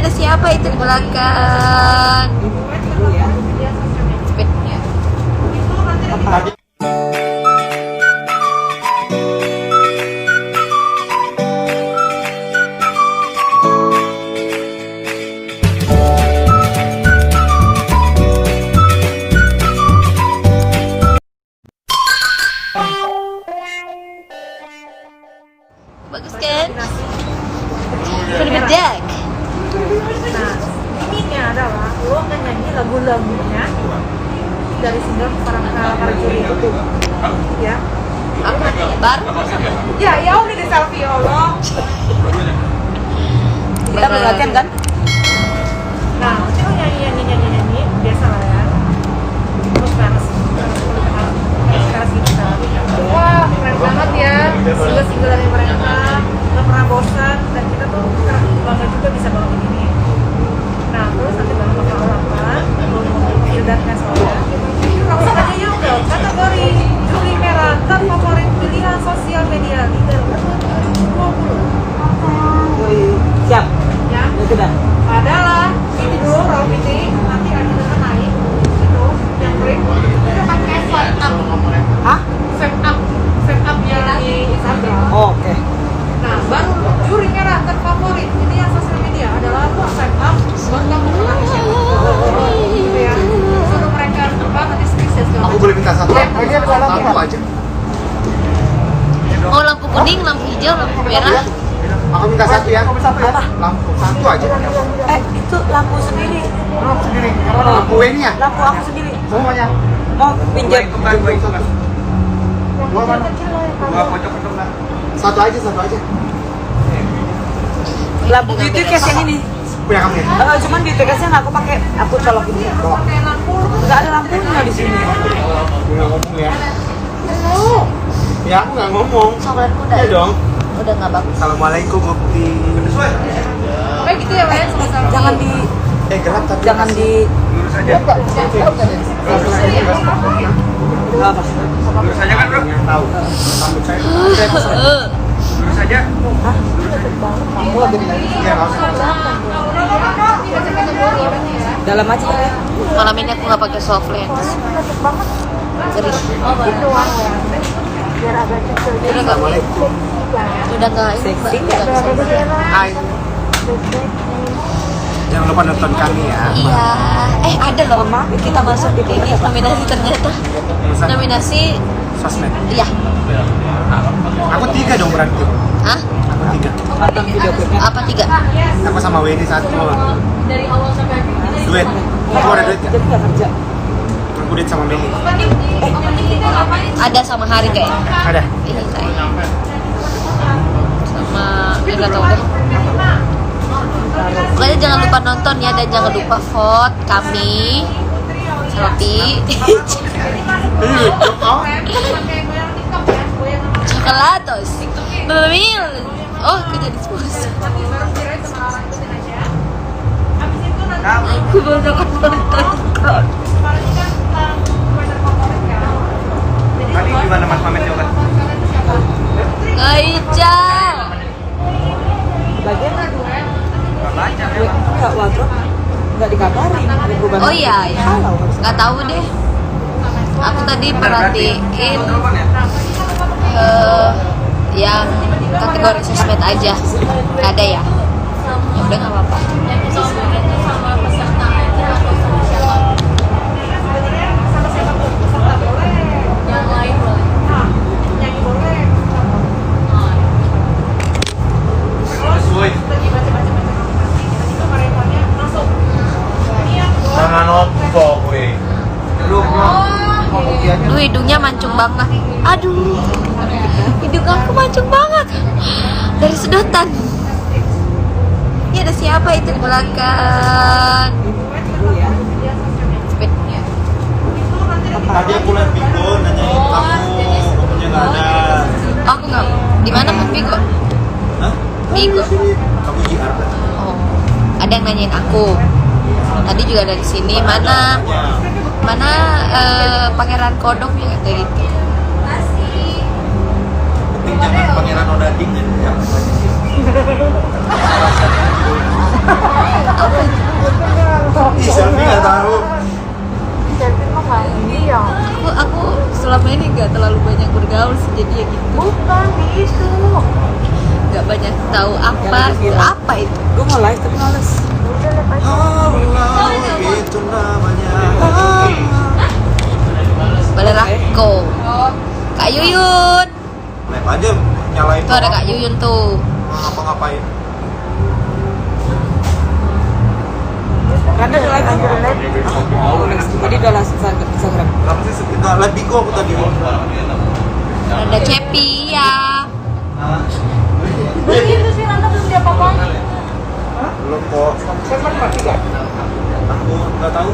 ada siapa itu di belakang? Speednya. Bagus kan? Berbedak. Nah, ininya adalah lo akan nyanyi lagu-lagunya dari single para juri itu tuh, ya. Apa? Baru? Ya udah di selfie Allah. Kita belum latihan kan? Nah, nanti lo nyanyi biasa lah ya. Terus keras gitu. Wah, keren banget ya. Single dari mereka nggak pernah bosan dan kita tuh bangga juga bisa bawa ini. Nah, terus nanti baru bakal olapan, fildatnya soalnya. Langsung aja yuk ke kategori juri merah terfavorit pilihan sosial media leader 2020. Siap. Ya, Ya sudah. adalah ini dulu raw meeting, nanti ada naik itu yang break. Kita pakai swipe up. Hah? Swipe up yang di Instagram. Oh, oke. Nah, baru juri merah terfavorit ini yang sosial media adalah swipe up buat kamu menang gitu ya. Suruh mereka terbang nanti spesies. Aku boleh minta satu? Satu aja. Oh, lampu kuning, lampu hijau, lampu merah. Aku minta satu ya. Lampu satu aja. Itu lampu sendiri. Lampu sendiri. Lampu W-nya. Lampu aku sendiri. Semuanya. Mau pinjam. Dua mana? Dua pojok. Satu aja. Lampu itu case yang ini. Punya kamu ya? Cuman di case-nya nggak aku pakai. Aku colok ini. Pakai lampu. Nggak ada lampunya di sini. Aku nggak ngomong ya. Ya aku nggak ngomong. Soalku udah. Ya dong. Udah nggak bagus. Assalamualaikum Ukti. Kayak gitu ya, Wen, sama-sama. Jangan di. Gelap tapi. Jangan di. Lurus aja. Nggak apa. Lurus aja kan bro? Tahu. Rambut saya. Lurus aja. Hah? Kamu lagi di Iya nggak usah. Dalam aja ya. Malam ini aku nggak pakai soft lens. Ngeri. Udah nggak ini mbak. Seksi nggak? Hai. Jangan lupa nonton kami ya. Iya. Ada loh. Kita masuk di ini nominasi ternyata. Nominasi. Sosmed. Iya. Aku 3 dong berarti. Hah? Aku 3. Nonton video klipnya. Apa 3? Aku sama Wendy 1. Dari awal sampai akhir. Duet. Kamu ada duet gak? Jadi nggak kerja. Aku duet sama Wendy. Ada sama Hari kayak. Ada. Ini saya. Sama nggak tahu deh. Pokoknya jangan lupa nonton ya dan jangan lupa vote kami. Selfie. Chocolatos. Bemil. Oh, aku jadi sponsor. Aku baru dapat nonton. Tadi gimana Mas Mamet coba? Aicha. Bagian Baca nggak wardrobe. Nggak dikabarin. Ada perubahan. Oh iya, ya. Halo. Nggak tahu deh. Aku tadi perhatiin yang kategori sosmed aja. Nggak ada ya? Ya udah nggak apa-apa. Jangan opo gue. Duh, hidungnya mancung banget. Aduh, hidung aku mancung banget dari sedotan. Ini ada siapa itu di belakang? Speednya. Tadi aku lihat Bigo nanyain kamu punya nggak ada. Aku nggak. Di mana Mas Bigo? Hah? Bigo. Kamu JR kan? Oh, ada yang nanyain aku. Tadi juga dari sini mana Pangeran Kodok ya kayak gitu. Penting jangan Pangeran Odading ya. Tuh ada Kak Yuyun tuh. Ngapa-ngapain? Randa udah live aja. Oh, tadi udah langsung Instagram. Kenapa sih sekitar live Biko aku tadi? Ada Cepi ya. Begitu sih Randa belum dia apa-apa. Belum kok. Aku nggak tahu.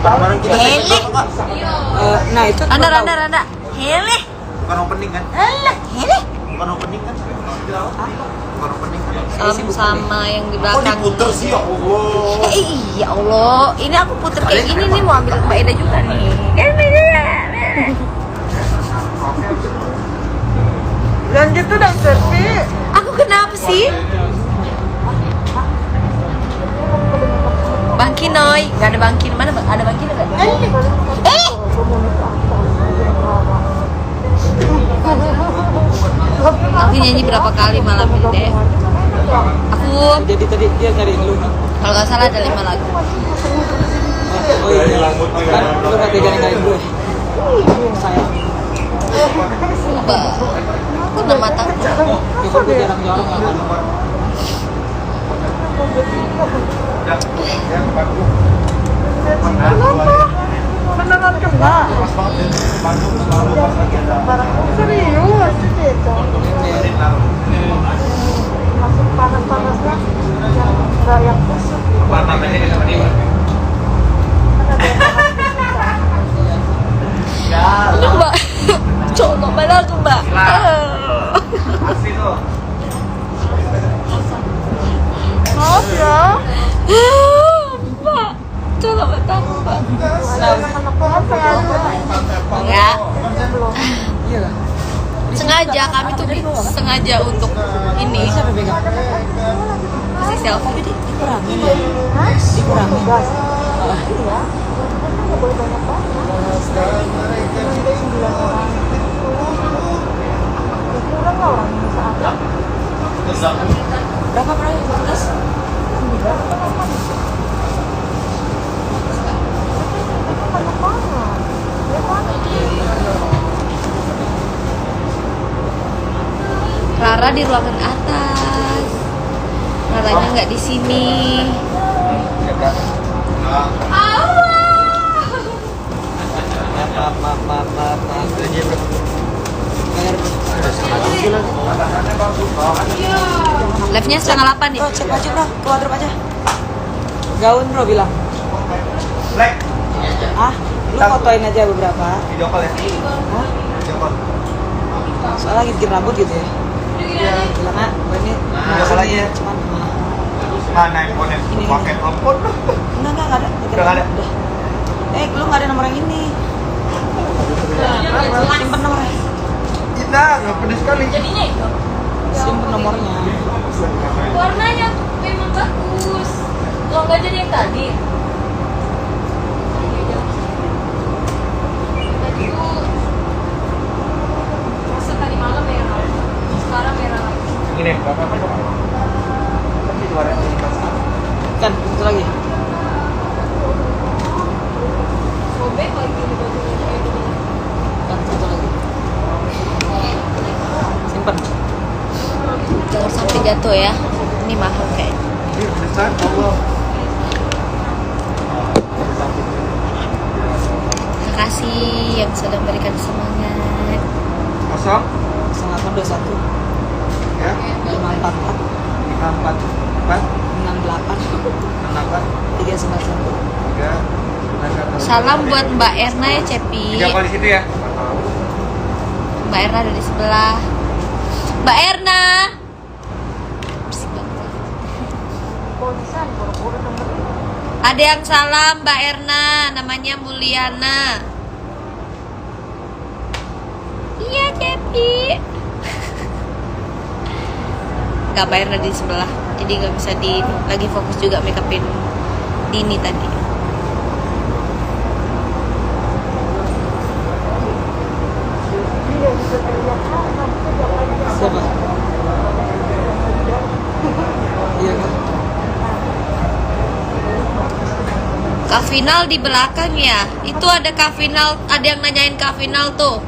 Barang kita Hele. apa nggak? Nah itu Randa. Hele. Bukan opening kan? Hele. Bukan opening kan? Bukan opening kan? Sama yang di Kok belakang. diputer sih ya Allah? Ya Allah, ini aku puter kayak gini nih mau ambil Mbak Eda juga nih. Lanjut tuh dong Serpi. Aku kenapa sih? Bang Kinoy, nggak ada Bang Kinoy, mana Bang? Ada Bang Kinoy nggak? Aku nyanyi berapa kali malam ini deh. Aku jadi tadi dia nyariin lu. kalau nggak salah ada 5 lagu. Oh iya. Kan lu nggak tega ninggalin gue. Sayang. Kena mata. Ya kan gue jarang-jarang lah kan. Beneran kena. Serius itu. Masuk panas-panasnya nggak yang kusut. Aduh Mbak, colok banget aku Mbak. Maaf ya. Mbak, colok banget aku Mbak. Anak-anak saya Enggak, Iya lah. sengaja kami tuh sengaja untuk ini Siapa pegang? kasih selfie. Dikurangin ya. Dikurangin. Berapa price? Rara di ruangan atas. Raranya nggak di sini. Maaf. Live-nya 7:30 nih. Bro, cek baju bro, ke wardrobe aja. Gaun bro bilang. Black. Ah, lu fotoin aja beberapa. Video call ya? Hah? Video call. Soalnya lagi bikin rambut gitu ya. Iya. Bilang ah, ini Video call aja ya? cuman Mana handphone-nya? Ini. Pakai telepon. enggak ada. Udah nggak ada? Udah. Lu nggak ada nomor yang ini. Simpen nomornya. Tidak, nggak pedes sekali. Jadinya itu. Simpen nomornya. Warnanya memang bagus. Kalau nggak jadi yang tadi. Tadi tuh masa tadi malam merah. Sekarang merah lagi. Ini berapa? Tapi 200. Kan, satu lagi. Sobek lagi di bajunya kayak gini. Kan, satu lagi. Simpen. Jangan sampai jatuh ya. Ini mahal kayaknya. Ini pedesan, Allah. Terima kasih yang sudah memberikan semangat. Kosong? 0821 Ya. 544 544 68 68 391. 3. Salam buat Mbak Erna ya Cepi. Video call di situ ya? Mbak Erna ada di sebelah. Mbak Erna. Bersih banget. Ada yang salam Mbak Erna, namanya Mulyana. Iya Cepi. Gak Mbak Erna di sebelah, jadi nggak bisa lagi fokus juga make upin Dini tadi. Siapa? Iya kan? Kak Final di belakang ya. Itu ada Kak Final, ada yang nanyain Kak Final tuh.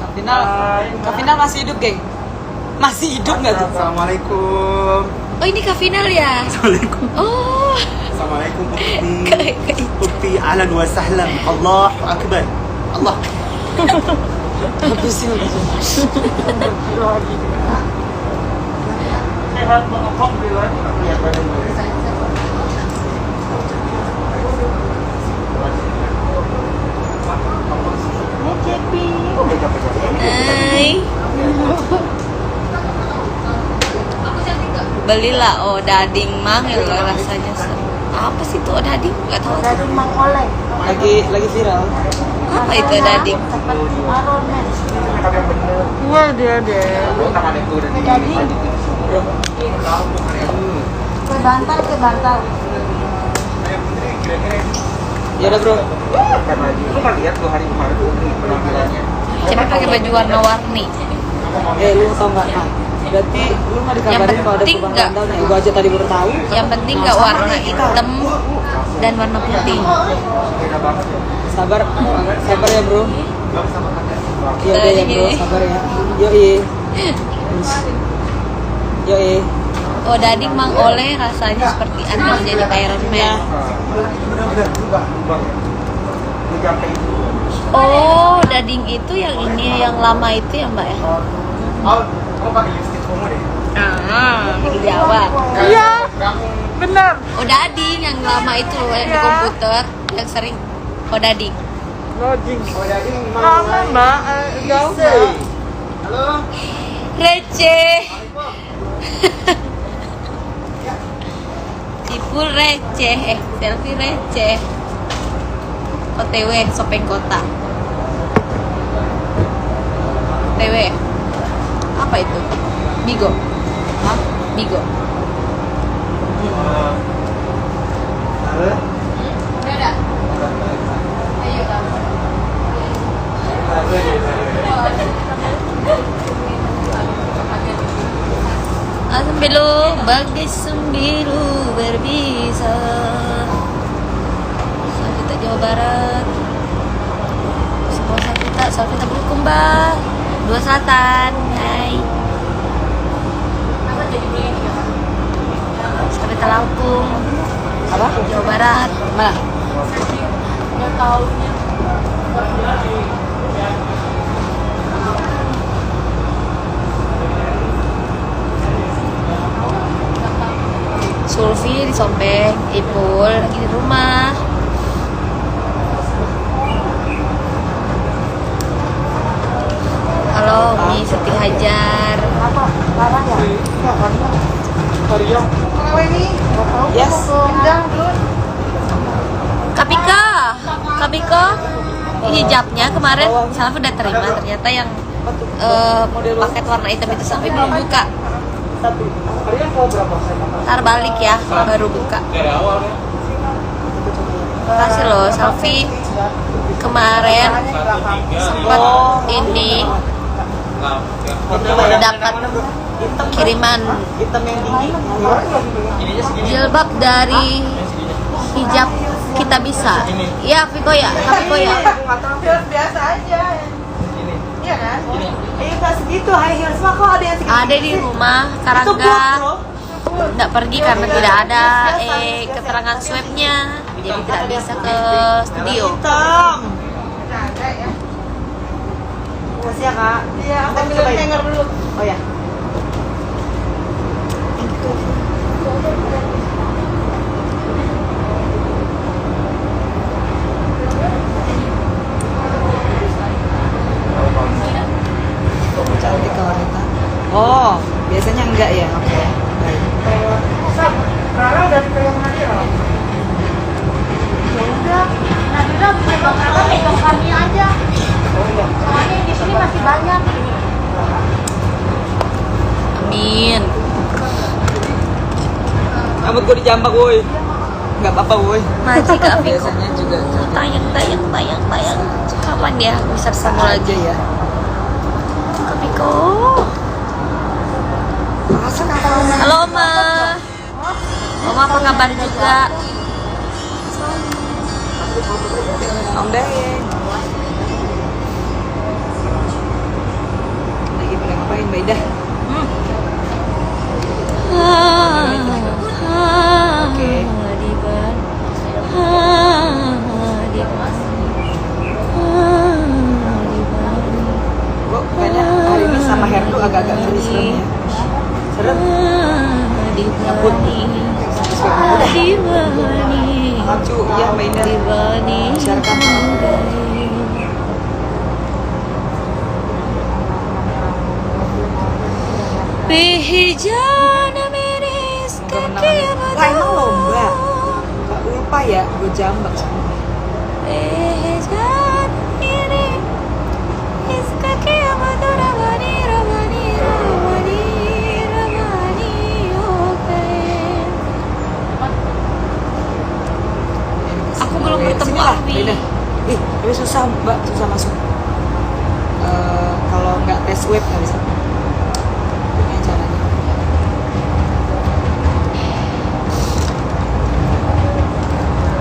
Kak Final masih hidup, geng. Masih hidup nggak tuh? Assalamualaikum. Oh ini Kak Final ya? Assalamualaikum. Oh. Assalamualaikum Ukti ahlan wa sahlan. Allahu akbar. Allah. Apa sih lu? Hai. Belilah odading mangil rasanya. Apa sih itu odading? Gak tahu. Dari Mang Oleh. Lagi viral. Apa itu odading? Seperti aromen. Wah dia deh. Jadi ke bantal. Ya udah bro. Lu kan lihat 2 hari kemarin tuh penampilannya. Coba pakai baju warna-warni. Lu tau nggak? Nah, berarti lu nggak dikabarin kalau ada penting perubahan nggak- tanggal? Nah, gua aja tadi baru tahu. Yang penting nggak warna hitam dan warna putih. Sabar ya bro. Iya udah ya bro, sabar ya. Yoi. Odading Mang Oleh rasanya seperti Anda menjadi Iron Man. Benar-benar berubah ya. Lu sampai itu. Oh, dading itu yang ini yang lama itu ya Mbak ya? Kau pakai lipstick kamu deh. Di Jawa. Iya, benar. Oh, dading yang lama itu loh yang di komputer yang sering. Oh, dading. Loading. Oh jadi Lama mbak, jauh mbak. Halo. Receh. Tipu receh, selfie receh. OTW Sopeng Kota. OTW. Apa itu? Bigo. Hah? Bigo. Udah. Ayo kamu. Sembilu bagai sembilu berbisa. Kita Jawa Barat. Semua kita berkumbah. 2 Selatan. Hai. Kita Lampung. Apa? Jawa Barat. Mana? Udah tahunya. Sulfi di Sompeng, Ipul lagi di rumah. Halo, Mi Siti Hajar. Apa? Parah ya? Kalau ini, Yes. undang dulu. Kapika, hijabnya kemarin Salaf udah terima. Ternyata yang paket warna hitam itu sampai belum buka. Ntar balik ya, baru buka. Kasih loh, Salvi kemarin sempat ini dapat kiriman jilbab dari hijab Kita Bisa. Iya, Viko ya, Viko ya. Biasa aja. Iya kan? Nggak segitu, high heels mah kok ada yang segitu. Ada di rumah Karangga. Nggak pergi karena tidak ada keterangan swabnya, jadi tidak bisa ke studio. Hitam. Ada ya. Masih ya kak? Iya, aku Ambil cobain. hanger dulu. Oh ya. Cantik wanita. Oh, biasanya enggak ya? Oke. Baik. Rara udah dipegang Nadira. Ya udah, Nadira pegang apa? Pegang kami aja. Soalnya di sini masih banyak. Amin. Rambut gue dijambak, woi. Enggak apa-apa, woi. Maji Kak Viko. Biasanya juga Tayang. Kapan ya bisa ketemu lagi ya. Kak Viko? Halo Oma. Oma apa kabar juga? Om Deng. Lagi pada ngapain, Mbak Ida? Kok kayaknya hari ini sama Herdu agak-agak ngeri serem ya. Serem. Nyabut. Acu, iya mainnya. Siarkan. Lah emang lomba. Gak lupa ya, gue jambak sama Aku belum bertemu Arwi. Ini susah mbak, susah masuk. Kalau nggak tes web nggak bisa. Ini caranya.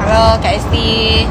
Halo Kak Esti.